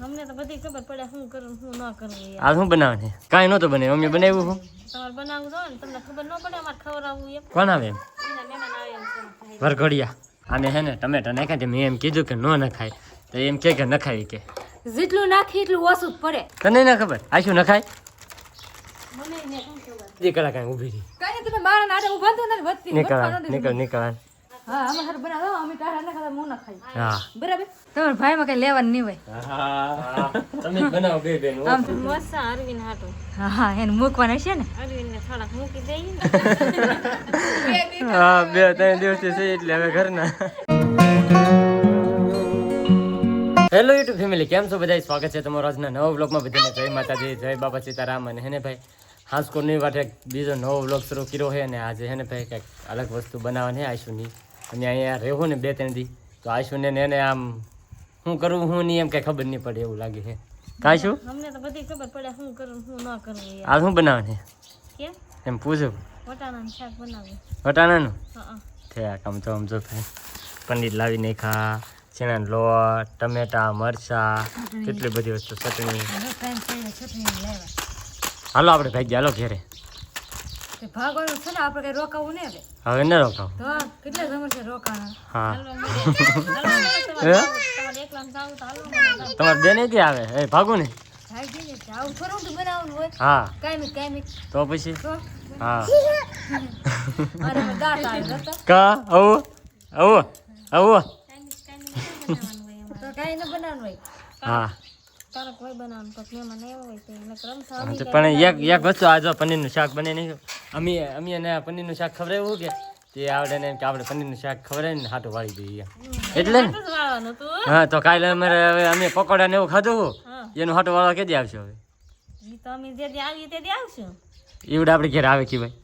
અમને તો બધી ખબર પડે શું કરું શું ન કરું યાર. આ શું બનાવે કાંઈ નહોતું બને મમ્મી બનાવ્યું હું તમારે બનાવવું જોઈએ ને તમને ખબર ન પડે અમારે ખવડાવવું એમ. કોણ આવે એમ એના મહેમાન આવે એમ છે. વરઘોડિયા આને હે ને ટમેટા નાખ્યા તે મેં એમ કીધું કે ન નખાય તો એમ કે નખાવી કે જેટલું નાખી એટલું ઓછું જ પડે. તને ના ખબર આ શું નખાય મને ને શું ખબર. દીકરા કાંઈ ઊભી રહી કાંઈ તમે મારા નાટે ઊભા થો ને વધતી નીકળ હા અમે હાર બનાવો અમે તારા ના ખાતા હું ના ખાઈ હા બરાબર તમારા ભાઈમાં કઈ લેવાનું નહીં હોય. તમે જ બનાવો બે બેન મસ્સા અરવિંદ હાટું. હા એને મૂકવાના છે ને અરવિંદ ને થોડાક મૂકી દઈએ ને. હા 2-3 દિવસથી છે એટલે હવે ઘરના હેલો યુટ્યુબ ફેમિલી કેમ છો બધા સ્વાગત છે તમારું આજના નવા વ્લોગમાં બધાને જય માતાજી જય બાપા સીતારામ અને હેને ભાઈ હાંસકોરની વાટે બીજો નવો વ્લોગ શરૂ કર્યો છે અને આજે હેને ભાઈ કંઈક અલગ વસ્તુ બનાવવાની આશુની અને અહીંયા રહેવું ને 2-3 દી તો આશુને ને એને આમ શું કરવું હું નહીં એમ કંઈ ખબર નહીં પડે એવું લાગે છે કાંઈ શું અમને તો બધી ખબર પડે શું કરું શું ન કરું યાર. આ શું બનાવવાની કેમ એમ પૂછું વટાણાનું શાક બનાવ્યું. વટાણાનું હા થયા કામ તો સમજો ભાઈ પનીર લાવી નાખા ચણાનો લોટ ટમેટા મરચા કેટલી બધી વસ્તુ ચટણી હાલો આપણે ભાઈ હાલો ઘેરે ભાગવાનું છે ને આપણે કઈ રોકાવું ને હવે હવે ન રોકાવ તો કેટલા જમણ છે રોકાણા. હા તમારે એકલા જાવ તો હાલો મને. તમારે બેન ક્યાં આવે એ ભાગું ને ભાઈ જઈને આવું થોડું તો બનાવવાનું હોય હા કાંઈ તો પછી તો હા અરે મેં દાંત આવે જતા કા આવું આવું આવું તો કાંઈ ન બનાવવાનું હોય. હા તારે કોઈ બનાવવાનું તો મહેમાન એવો હોય તો એને રમતા હા, તો પણ એક વસ્તુ આ જો પનીરનું શાક બને નહીં અમે એને પનીરનું શાક ખવડાવ્યું કે તે આવડે ને એમ કે આપણે પનીરનું શાક ખવડાવીને ને હાટું વાળી દઈએ એટલે ને વાળવાનું હતું. હા તો કાલે અમારે હવે અમે પકોડા ને એવું ખાધું હા એનું હાટું વાળવા કેદી આવશે હવે ઈ તો અમે જે દી આવીએ તે દી આવશું. એવડે આપણે ઘેર આવે કે ભાઈ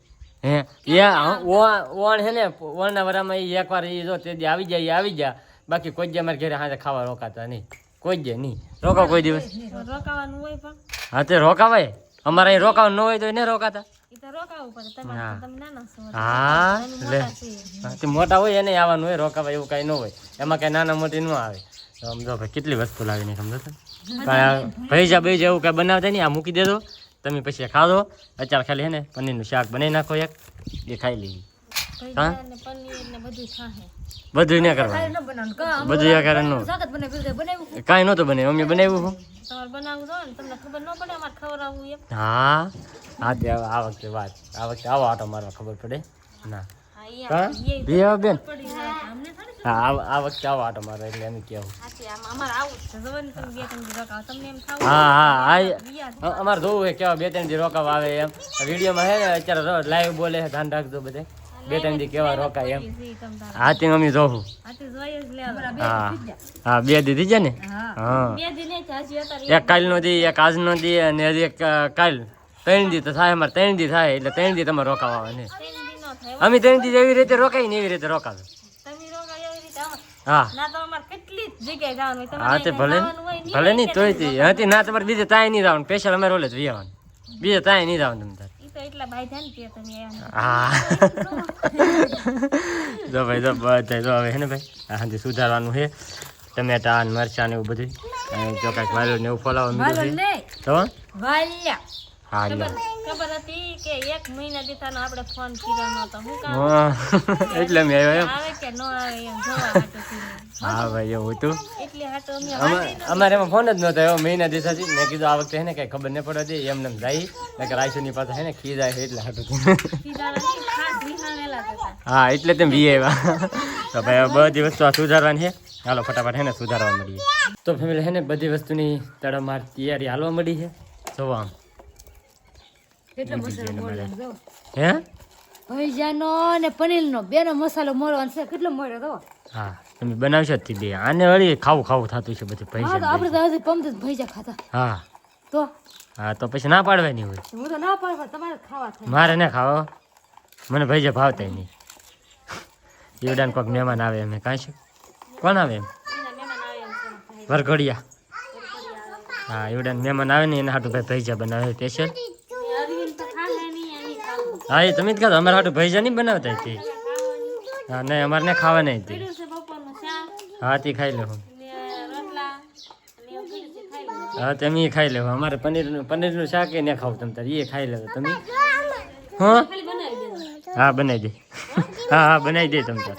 હે એ ઓણ હે ને ઓણના વરામાં એ એકવાર એ જો તે દી આવી જાય એ આવી જા બાકી કોઈ જ અમારે ઘેરે હાથે ખાવા રોકાતા નહીં કોઈ જ નહીં રોકાવ કોઈ દિવસ તો રોકાવાનું હોય પણ હા તે રોકાવાય અમારે અહીં રોકાવાનું ન હોય તો એને રોકાતા ઈ તો રોકાવું પડે. તમારે તો તમે નાના છો. હા અમે લે મોટા છીએ. હા, તે મોટા હોય એને આવવાનું હોય રોકાવાય એવું કાંઈ ન હોય એમાં કાંઈ નાના મોટી ન આવે તો સમજો ભાઈ કેટલી વસ્તુ લાવીને સમજો તમે કાંઈ ભૈજા બેજા એવું કાંઈ બનાવતા નહીં આ મૂકી દેજો તમે પછી ખાધો અત્યારે ખાલી હે ને પનીરનું શાક બનાવી નાખો એક એ ખાઈ લઈએ ભજીયા ને પનીર ને બધું થાહે. બધું ન કરવા કાંઈ ન બનાવવાનું કા બધું એ કરે ન શાક જ બનાવ્યું કાંઈ નહોતું બને મમ્મી બનાવ્યું હું તમારે બનાવવું જોઈએ ને તમને ખબર ન પડે અમારે ખવડાવવું એમ. હા હા તે આ વખતે વાત આ વખતે આવો આટો મારવા ખબર પડે ના હા હા ઈ બી બેન પડી જાય અમને થોડી. હા આ વખતે આવો આટો મારવા એટલે એમ કેવું સાચી આમ અમારે આવું જ છે. જવો ને તમે 2-3 દી રોકાવો તમને એમ થાવું હા હા વિયાર. હા અમારે જોવું હોય કેવા 2-3 દી રોકાવ આવે એમ વિડીયોમાં હે ને અત્યારે લાઈવ બોલે છે ધ્યાન રાખજો બધે 2-3 દી કેવા રોકાય એમ ઈ તમ તારે. હા તે મમ્મી જોવું આથી જોઈએ જ લેવા. હા હા 2 દી દીજે ને હા 2 દી ને હજી અત્યારે એક કાલનો દી એક આજનો દી અને હજી એક કાલ 3 દી તો થાય અમારે 3 દી થાય એટલે 3 દી તમારે રોકાવા આવે ને 3 દી નો થાય. અમે 3 દી એવી રીતે રોકાય ને એવી રીતે રોકાવે તમે રોકાય એવી રીતે આમાં. હા ના તો અમારે કેટલી જ જગ્યાએ જવાનું હોય. હા તે ભલે ભલે નહીં તોય તે હતી ના તમારે બીજે તાય નહીં જવાનું સ્પેશિયલ અમારે ઓલે જ વિયાવાનું બીજે તાય નહીં જવાનું તમે તાર ઈ તો એટલા ભાઈ ધ્યાન કે તમે આવ્યા. હા જો ભાઈ જો બધા જો હવે હે ને ભાઈ આ હાથી સુધારવાનું છે ટમેટા ને મરચાં ને એવું બધું અને જો કાંઈક વાયરો ને એવું ફોલાવવા વાલો મીઠું નહીં છે તો વાલ્યા હા લ્યો ખબર હતી કે 1 મહિના દીધાનો આપણે ફોન કર્યો નતો. હું કામ હા, એટલે મેં આવ્યો એમ આવે કે ન આવે એમ જોવા હાટુ થઈને. હા ભાઈ એવું હતું એટલે હાટુ અમે અમારે એમાં ફોન જ નહોતો એવો મહિના દિવસથી મેં કીધું આ વખતે હે ને કઈ ખબર નહીં પડવા દે એમને એમ જાય નકર રાઈસુની પાસે હે ને ખી જાય એટલે હાટું સીધાના ખાસ વિહાણેલા હતા. હા એટલે તેમ વી આવ્યા તો ભાઈ હવે બધી વસ્તુ આ સુધારવાની છે હાલો ફટાફટ હે ને સુધારવા મળીએ તો ફેમિલી હે ને બધી વસ્તુની તડમાર તૈયારી હાલવા મળી છે જોવા આમ કેટલો મસાલો મોળવાનો જો હે ભૈજાનો ને પનીરનો બેનો મસાલો મોળવાનો છે કેટલો મોળ્યો તો હા તમે બનાવશો જ તે બે આને વળી ખાવું ખાવું થતું છે બધું હા તો પૈસા આપણે તો હજી પંપ જ ભૈજા ખાતા હા તો હા તો પછી ના પાડવાની હોય હું તો ના પાડવા તમારે ખાવા થાય મારે ના ખાવો મને ભૈજા ભાવતા નહીં એવડાને કોઈક મહેમાન આવે એમ કાંઈ છે કોણ આવે એમ એના મહેમાન આવે એમ છે. વરઘોડિયા હા એવડાને મહેમાન આવે ને એના હાટું ભાઈ ભૈજા બનાવે સ્પેશિયલ અરવિંદ તો ખાહે નહીં એની ખાવું. હા એ તમે જ કહો અમારે હાટું ભૈજા નહીં બનાવતા હતી હા નહીં અમારે ને ખાવા નહીં હતી પીડ્યું છે બપોરનું શાક હા તે ખાઈ લો ને રોટલા અને એવું પીડ્યું છે ખાઈ હા તમે ખાઈ લેવો અમારે પનીરનું શાક એ ન ખાવ તમે તારે એ ખાઈ લેવો તમે હા ખાલી બનાવી દેજો. હા બનાવી દે હા હા બનાવી દે તમે તાર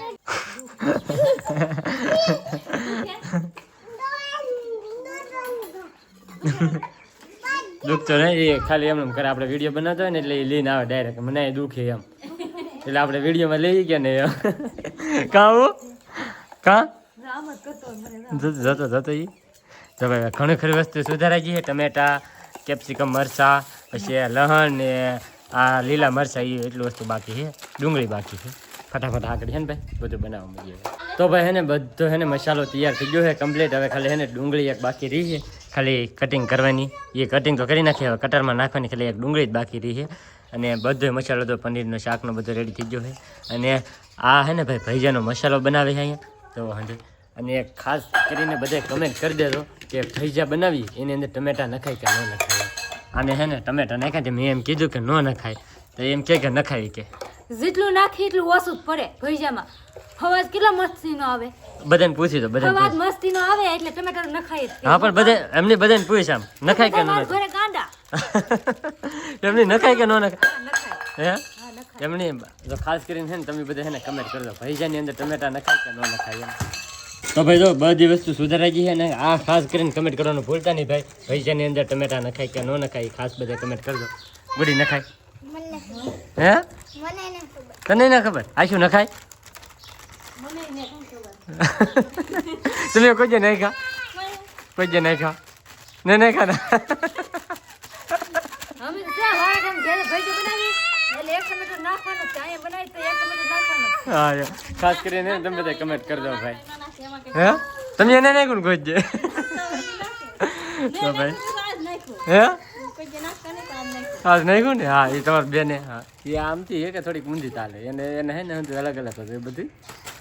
દુઃખ તો નહીં એ ખાલી એમ કરે આપણે વિડીયો બનાવતા હોય ને એટલે એ લઈને આવે ડાયરેક્ટ મને એ દુઃખે એમ એટલે આપણે વિડીયોમાં લઈ ગયા ને કાં કાં જતો એ તો ભાઈ ઘણી ખરી વસ્તુ સુધારાઈ ગઈ છે ટમેટા કેપ્સિકમ મરચાં પછી લસણ ને આ લીલા મરચાં એ એટલું વસ્તુ બાકી છે ડુંગળી બાકી છે ફટાફટ આકડી છે ને ભાઈ બધું બનાવવા મળીએ તો ભાઈ હેને બધો હેને મસાલો તૈયાર થઈ ગયો છે કમ્પ્લીટ હવે ખાલી હેને ડુંગળી એક બાકી રહી છે ખાલી કટિંગ કરવાની એ કટિંગ તો કરી નાખી હવે કટરમાં નાખવાની ખાલી એક ડુંગળી જ બાકી રહી છે અને બધો મસાલો તો પનીરનો શાકનો બધો રેડી થઈ ગયો છે અને આ હે ને ભાઈ ભૈજાનો મસાલો બનાવે છે અહીંયા તો હાજર અને ખાસ કરીને બધે કમેન્ટ કરી દેજો કે ભૈજા બનાવી એની અંદર ટમેટા નખાય કે ન નખાય અને હે ને ટમેટા નાખાય મેં એમ કીધું કે ન નખાય તો એમ કે નખાય કે જેટલું નાખી એટલું ઓછું જ પડે ભજીયામાં અવાજ કેટલા મસ્તીનો આવે બધાને પૂછી દો બધાને અવાજ મસ્તીનો આવે એટલે ટમેટર નખાય જ હા પણ બધે એમની બધાને પૂછ આમ નખાય કે ન મારા નખાય ઘરે કાંડા એમની નખાય કે ન નખાય નખાય હે હા નખાય એમની જો ખાસ કરીને છે ને તમે બધા છે ને કમેન્ટ કરજો ભૈજાની અંદર ટમેટા નખાય કે ન નખાય એમ તો ભાઈ જો બધી વસ્તુ સુધારાઈ ગઈ છે ને આ ખાસ કરીને કમેન્ટ કરવાનું ભૂલતા નહીં ભાઈ ભૈજાની અંદર ટમેટા નખાય કે ન નખાય ખાસ બધા કમેન્ટ કરજો ગુડી નખાય હે તને ના ખબર આ શું નખાય તમે કોઈ જે નહીં ખા કોઈ જે નહીં ખા નહીં ખા ને અમે તો ત્યાં વાળા ગામ ઘરે ભજીયા બનાવી એટલે એક ટમેટર નાખવાનું ત્યાં બનાવી તો એક ટમેટર નાખવાનું હા ખાસ કરીને તમે બધા કમેન્ટ કરજો ભાઈ હે તમે એને નહીં કોણ કોઈ જે તો ભાઈ હે આજ નહીં કોણ ને હા એ તમારે બેને હા એ આમથી એ કે થોડીક ઊંધી ચાલે એને એને હે ને અલગ અલગ હતું એ બધી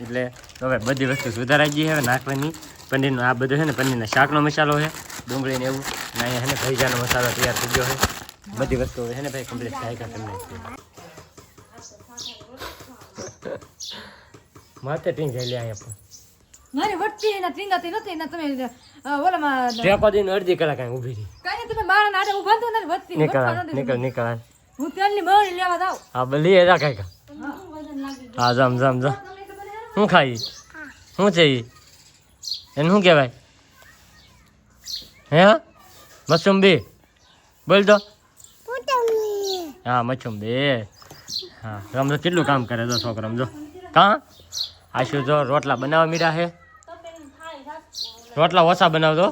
એટલે હવે બધી વસ્તુ સુધારાઈ ગઈ હવે નાખવાની પનીરનો આ બધું છે ને પનીરના શાકનો મસાલો છે ડુંગળી ને એવું ને અહીંયા છે ને ભજીયાનો મસાલો તૈયાર થઈ ગયો છે બધી વસ્તુ છે ને ભાઈ કમ્પ્લીટ થાય કરી નાખી માથે ટીંગ જાય લે અહીંયા પણ મારી વટતી એના ટીંગાતી નથી ને તમે ઓલામાં ટેકો દઈને અડધી કલાક અહીં ઊભી રહી કઈ તમે મારા નાડે ઉભા તો નથી વટતી નીકળ હું તેલની બળી લેવા જાઉં હા ભલે એ રાખાય કા હા જમ શું ખાઈ શું છે એને શું કહેવાય હે મસુંબી બોલ તો હા મસુંબી હા રમજો કેટલું કામ કરે તો છોકરો રમજો કાં આશુ જો રોટલા બનાવવા મીરા છે રોટલા ઓછા બનાવજો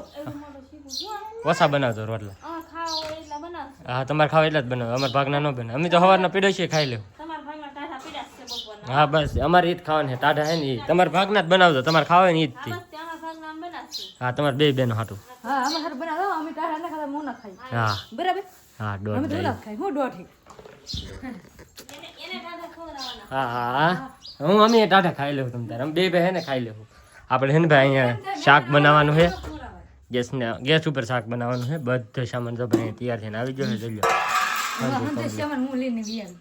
ઓછા બનાવજો રોટલા હા તમારે ખાવ એટલે જ બનાવો અમારે ભાગના ન બને અમે તો સવારના પીડો છીએ ખાઈ લેવું હા બસ અમારે ઈદ ખાવાનું છે ટાઢા છે ને એ તમારા ભાગના જ બનાવજો તમારે ખાવા ને ઈદ થી હા તમારે બે બેનો હાટું હા અમે હાર બનાવો અમે તારા ના ખાતા હું ના ખાઈ હા બરાબર હા અમે દોઢ તો ના ખાઈ હું દોઢી હા હા હું અમે ટાઢા ખાઈ લેવું તમ તારે અમે બે હે ને ખાઈ લેવું આપણે હે ને ભાઈ અહીંયા શાક બનાવવાનું છે ગેસ ઉપર શાક બનાવવાનું છે બધો સામાન તો ભાઈ તૈયાર થઈને આવી ગયો છે જોઈ લો હું લઈને વિયાલ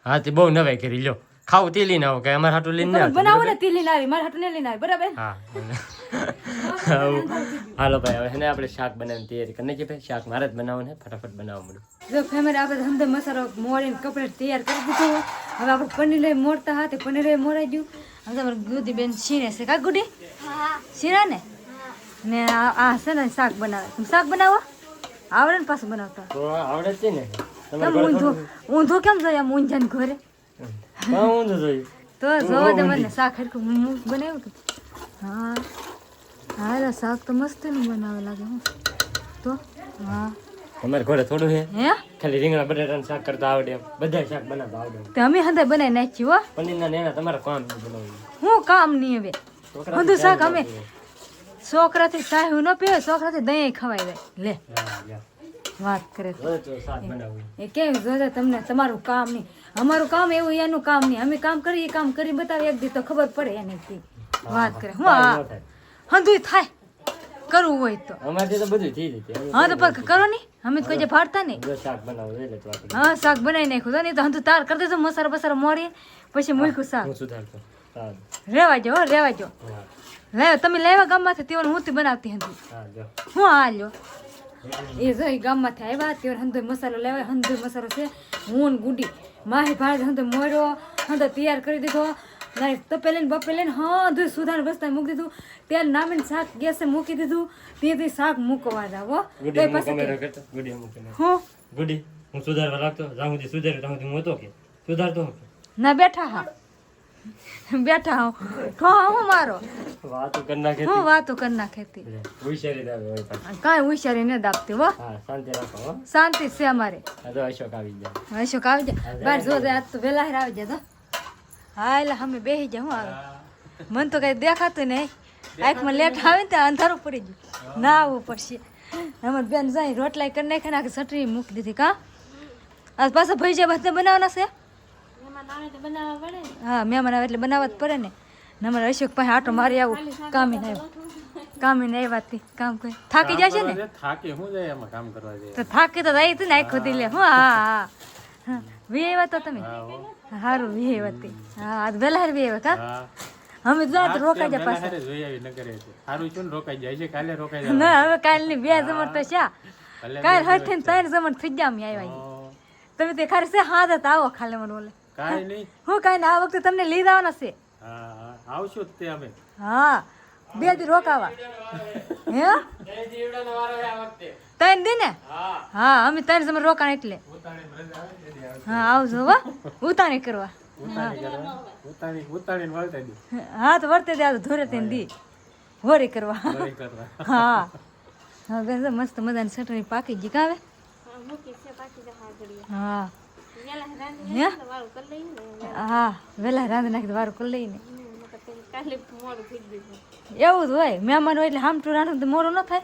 હા તે બહુ નવાઈ કરી લો ખાવું તે લઈને આવો કે અમારે હાટું લઈને ના આવતું, બનાવો ને બરાબર? તી લઈને આવી મારા હાટુ ને લઈને આવી બરાબર હા હાલો ભાઈ હવે એને આપણે શાક બનાવવાની તૈયારી કરી નાખીએ ભાઈ શાક મારે જ બનાવવાનું છે ફટાફટ બનાવવા મળ્યું જો ફેમિલી આપણે હમદે મસાલો મોળીને કપડે તૈયાર કરી દીધો હવે આપણે પનીર લઈ મોરતા હા તે પનીર મોરાઈ ગયું હવે તમારે ગુદી બેન છીણે છે કા ગુડી છીણા ને આ છે ને શાક બનાવે તમે શાક બનાવો આવડે ને પાછું બનાવતા તો આવડે જ છે ને તમે તમારે ઊંધું ઊંધું કેમ જોઈએ આમ ઊંઝાને ઘરે કાં ઊંધું જોયું તો જોવા દે મને શાક હરખું હું બનાવ્યું હતું હા હા એટલે શાક તો મસ્ત નું બનાવે લાગે હું તો હા તમારે ઘરે થોડું છે હે ખાલી રીંગણા બટાટાનું શાક કરતા આવડે એમ બધા શાક બનાવતા આવડે એમ. તે અમે હંધે બનાવી નાખ્યું હો પનીરના નેના તમારે કામ નહીં બનાવવું હું કામ નહીં હવે છોકરાથી બધું શાક કામ અમે નથી. છોકરાથી સાહુ ન પીવે છોકરાથી દહીં ખવાઈ જાય લે હા, લ્યો. વાત કરે તો. હવે તો શાક બનાવવું એ કેમ જોજે તમને તમારું કામ નહીં અમારું કામ એવું એનું કામ નહીં અમે કામ કરીએ કામ કરી બતાવીએ એક દી તો ખબર પડે એને કી વાત કરે હું કાંઈ આ ન થાય. હંધુય થાય કરવું હોય તો અમારથી તો બધું થઈ જશે હવે હા તો પણ કરો નહીં અમે તો કોઈ જે ફાડતા નહીં જો શાક બનાવવું એટલે તો આપણે હા શાક બનાવી નાખ્યું તો નહીં તો હંધું તાર કરી દેજો મસાલા બસાલા મોરી પછી મૂક્યું શાક હું સુધારતો સારું. રેવા જો રેવા જો હા લે તમે લેવા ગામમાંથી તેઓને હું બનાવતી હતી હા જો હું આ લ્યો એ જો એ ગામમાંથી આવ્યા તે હંધો મસાલો લેવાય હંધો મસાલો છે હું ને ગુડી માહી ભાઈ હંધો મોર્યો હંધો તૈયાર કરી દીધો તપેલીને બપેલીને હા ધોઈ સુધાર બસતા મૂકી દીધું તેલ નામીને શાક ગેસે મૂકી દીધું તેથી શાક મૂકવા જાવ હો હું ગુડી હું સુધારવા લાગતો જ્યાં સુધી સુધાર્યું ત્યાં સુધી હું હતો કે સુધારતો ના બેઠા હા બેઠા હું ઠો હું મારો વાતો કરી નાખે હું વાતો કરી નાખેતી હોશિયારી દાવે હોય પાછી કાંઈ હોશિયારી ન દાખતી હો હા શાંતિ રાખો હો શાંતિ છે અમારે આ તો અશોક આવી જાય અશોક આવી જાય બાર જો આજ તો વહેલા આવી જાય તો હા એટલે અમે બેસી જાય હું આવે મને તો કઈ દેખાતું નહીં આંખમાં લેટ આવે ને ત્યાં અંધારું પડી ગયું ના આવવું પડશે અમારી બેન જાય રોટલા કરી નાખે નાખે ચટણી મૂકી દીધી કા આજ પાછા ભાઈ જાય બધા બનાવવાના છે મહેમાન આવે તો બનાવવા પડે ને. હા મહેમાન આવે એટલે બનાવવા જ પડે ને અમારે અશોક પાસે આટો મારી આવું કામીને આવ્યા કામ કરી થાકી જાય છે ને થાકી હું જાય એમાં કામ કરવા જાય તો થાકી તો જાય તું ને આખો દી લે હું હા વી આવ્યા તો તમે સારું વી આવ્યા તે હા આજ વહેલા વી આવ્યા કા અમે જો તો રોકાઈ જાય પાછા જોઈ આવી ન કરે છે સારું છું ને રોકાઈ જાય છે કાલે રોકાઈ જાય ના હવે કાલની બે જમણ તો શા કાલ હઠીને 3 જમણ થઈ ગયા અમે આવ્યા તમે તે ખરે છે હા તો આવો ખાલે મને બોલે કાઈ નહીં હું કાંઈ ને આ વખતે તમને લઈ જવાના છે હા આવશું જ તે અમે હા 2 દી રોકાવા હે 3 દી ને હા અમે 3 જમણ રોકાણ એટલે હા આવજો હો ઉતાણી કરવા ઉતાણીને વળતા દે હા તો વર્તે દે ધોરે તેને દી હોરી કરવા હા હા બેન મસ્ત મજાની ચટણી પાકી ગઈ કાવે હા, મૂકી છે પાછી જહા ઘડીએ. હા વેલા રાંધી હે? નાખીને વાળું કરી લઈએ ને. હા વહેલા રાંધી નાખી વારું કરી લઈને નકર પછી કાલે મોડું થઈ ગયું. એવું જ હોય મહેમાન હોય એટલે હામટું રાંધું તો મોડું ન થાય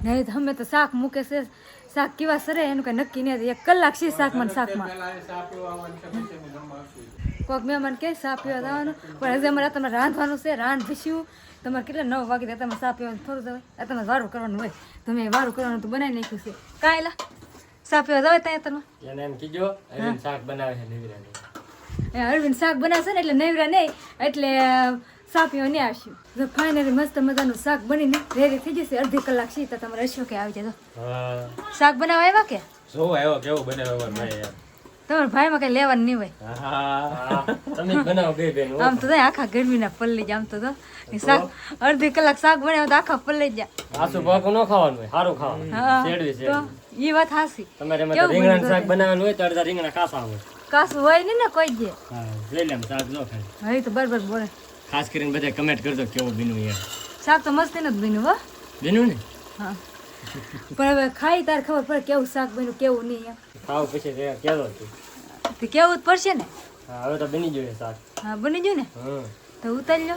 નહીં તો અમે તો શાક મૂકે છે શાક કેવા સરે એનું કઈ નક્કી નહીં 1 કલાક છે શાકમાં ને શાકમાં કોઈક મહેમાન કે ચા પીવા જવાનું પણ હજી અમારે તમે રાંધવાનું છે રાંધીશું તમારે કેટલા 9 વાગે તમે ચા પીવાનું થોડું જવાય તમારે વારું કરવાનું હોય તમે વારું કરવાનું તો બનાવી નાખ્યું છે કાંઈ લા ચા પીવા જવાય ત્યાં તમે એને એમ કીજો અરવિંદ શાક બનાવે છે નિવિરાની અરવિંદ શાક બનાવશે ને એટલે નવરા નહીં એટલે ચા પીવા નહીં આવશું જો ફાઇનલી મસ્ત મજાનું શાક બનીને રેડી થઈ જશે અડધી કલાક છે તો તમારે અશોકે આવી જાય હા શાક બનાવવા આવ્યા કે જો આવ્યો કેવું બનાવ્યો ભાઈ યાર તમારા ભાઈમાં કઈ લેવાનું નહીં હોય હા તમે જ બનાવો બે બેન આમ તો જાય આખા ગરમીના પલ્લી જ આમ તો એ શાક અડધી કલાક શાક બનાવ્યો તો આખા પલ્લી જ આસુ પાકું ન ખાવાનું હોય સારું ખાવાનું હા શેડવી તો શેડવી એ વાત હાસી તમારે એમાં તો રીંગણાનું શાક બનાવવાનું હોય તો અડધા રીંગણા કાસા હોય કાસું હોય નહીં ને કોઈ જે હા લઈ લેમ શાક જો ખાલી હવે તો બરાબર બોલે ખાસ કરીને બધા કમેન્ટ કરજો કેવું બીનું યાર શાક તો મસ્ત નથી બન્યું હો બીનું ને હા પણ હવે ખાઈ તાર ખબર પડે કેવું શાક બન્યું કેવું નહીં એમ ખાવ પછી કેવો હતું તો કેવું જ પડશે ને હા હવે તો બની ગયું શાક હા બની ગયું ને હમ તો ઉતારી લો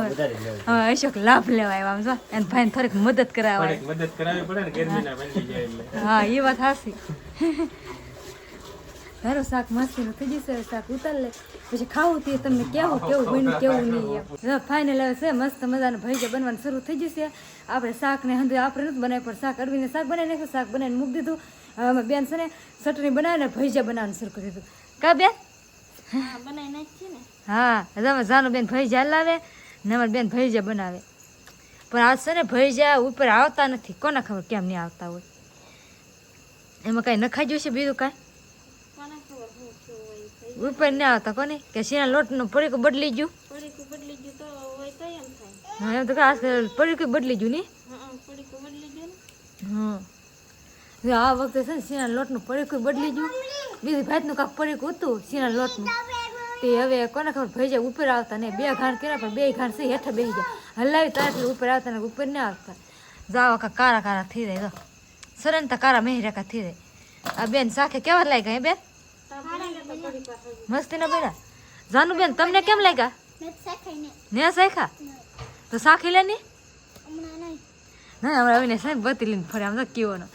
વધારે લેવું હવે અશોક લાભ લેવા આવ્યા આમ જો એને ભાઈને થોડીક મદદ કરાવવા મદદ કરાવવી પડે ને ગરમીના બની જાય એટલે હા એ વાત હાસી મારું શાક મસ્તીનું થઈ જશે હવે શાક ઉતાર લે પછી ખાવું તે તમને કેવું કેવું બન્યું કેવું નહીં એમ ફાઇનલ હવે છે મસ્ત મજાનું ભજીયા બનવાનું શરૂ થઈ જશે આપણે શાકને હંધે આપણે નથી બનાવ્યું પણ શાક અરવીને શાક બનાવી નાખ્યું શાક બનાવીને મૂકી દીધું હવે અમે બેન છે ને ચટણી બનાવીને ભજીયા બનાવવાનું શરૂ કરી દીધું કા બેન હા, બનાવી નાખીએ ને. હા હવે અમે જાનું બેન ભજીયા લાવે ને અમારી બેન ભજીયા બનાવે પણ આજ છે ને ભજીયા ઉપર આવતા નથી કોને ખબર કેમ નહીં આવતા હોય એમાં કાંઈ નખાઈ ગયું છે બીજું કાંઈ કોને ખબર શું થયું હોય એ થઈ. ઉપર નહીં આવતા કોને કે શીના લોટનું પડીકું બદલી ગયું પડીકું બદલી ગયું તો હોય તો એમ થાય. હા એમ તો કે આજકાલ પડીકું બદલી ગયું નહીં હા, પડીકું બદલી ગયું ને. હા જો આ વખતે છે ને શીના લોટનું પડીકું બદલી ગયું બીજી ભાતનું કાંક પડીકું હતું શીના લોટનું તે હવે કોને ખબર ભજીયા ઉપર આવતા નહીં 2 ઘાણ કર્યા પણ 2 ઘાણ છે હેઠા બેસી જાય હલાવી તાર એટલે ઉપર આવતા ને ઉપર નહીં આવતા જાવા કા કારા કારા થઈ જાય જો સરનતા કારા મેહરેકા થઈ જાય આ બેન શાકે કેવા લાગ્યા હે બેન મસ્તી ના બેના જાનુ બેન તમને કેમ લાગ્યા ને શાખા તો શાખી લે ની ના હમણાં આવીને સાહેબ બત્તી લઈને ફરે આમ તો કેવો નો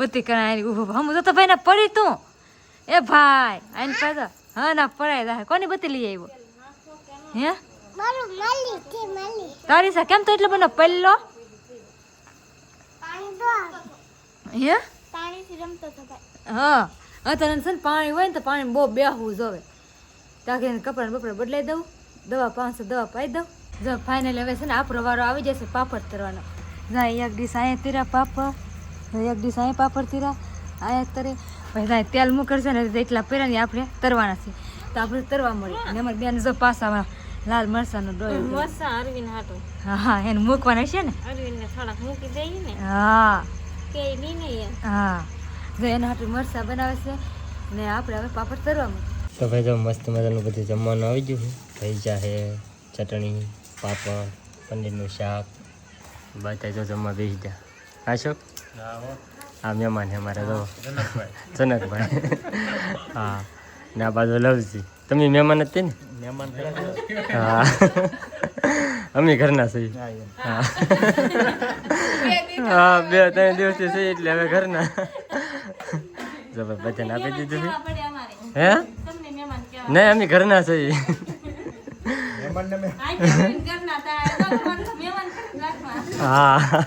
બત્તી કરાય ઊભો હમ તો ભાઈ ના પડી તું એ ભાઈ આઈને પાછા હા ના પડાય જાય કોની બત્તી લઈ આવ્યો હે તારી સા કેમ તો એટલે બનો પહેલો હે હા અત્યારે છે ને પાણી હોય ને તો પાણી બહુ બેહવું જોવે તાકે કપડાં બપડા બદલાઈ દઉં દવા 500 દવા પાઈ દઉં જો ફાઇનલ હવે છે ને આપણો વારો આવી જશે પાપડ તરવાનો જાય એક ડીશ અહીંયા તીરા પાપડ, એક ડીશ અહીંયા પાપડ તીરા અહીંયા તરે, પછી જાય તેલ મૂકશે ને એટલા પહેર્યા ને આપણે તરવાના છે તો આપણે તરવા મળે. અને અમારી બેન જો પાછા લાલ મરચાંનો ડોયો, મસ્સા અરવિંદ હાટું, હા એને મૂકવાના છે ને, અરવિંદને થોડાક મૂકી દઈએ ને હા કે બી નહીં હા, જો એના હાટું મરચાં બનાવે છે ને આપણે હવે પાપડ તરવા મળે. તો ભાઈ જો મસ્ત મજાનું બધું જમવાનું આવી ગયું છે. ભજીયા છે, ચટણી, પાપડ, પનીરનું શાક, બધા જો જમવા બેસી ગયા. હા શોક, આ મહેમાન છે અમારે જો જનકભાઈ. હા ને આ બાજુ લવજી. તમે મહેમાન જ તે ને? હા અમે ઘરના છીએ. હા હા 2-3 દિવસથી છે એટલે હવે ઘરના. જો ભાઈ બધાને આપી દીધું છે. હે તમને મહેમાન કેવા નહીં અમે ઘરના છીએ. ઘરના મહેમાન રાખવા. હા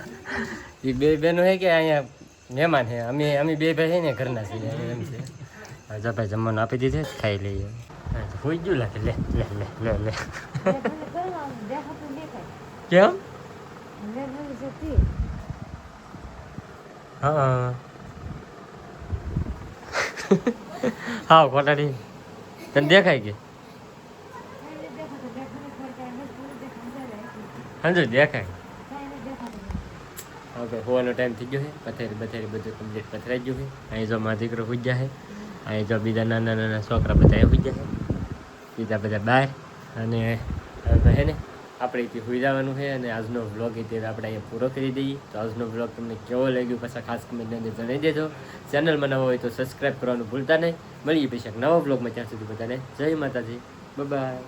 એ બે બેનો છે કે અહીંયા મહેમાન છે. અમે બે ભાઈ છે ને ઘરના છીએ એમ છે. જો ભાઈ જમવાનું આપી દીધું ખાઈ લઈએ. હોઈ ગયું લાગે. લે લે લે લે લે કેમ? હા હા ખોટાડી તને દેખાય કે સમજો દેખાય. ઓકે હોવાનો ટાઈમ થઈ ગયો છે. પથારી બધું કમ્પ્લીટ પથરાઈ ગયું છે. અહીં જો મારો દીકરો હોઈ જાય, અહીં જો બીજા નાના નાના છોકરા બધા હોઈ જાય, બીજા બધા બહાર. અને હવે હે ને આપણે અહીંથી હોઈ જવાનું છે. અને આજનો વ્લોગ એ આપણે અહીંયા પૂરો કરી દઈએ. તો આજનો વ્લોગ તમને કેવો લાગ્યો પાછા ખાસ કમેન્ટની અંદર જણાવી દેજો. ચેનલમાં નવો હોય તો સબસ્ક્રાઈબ કરવાનું ભૂલતા નહીં. મળીએ પછી નવા વ્લોગમાં. ત્યાં સુધી બધાને જય માતાજી, બાય.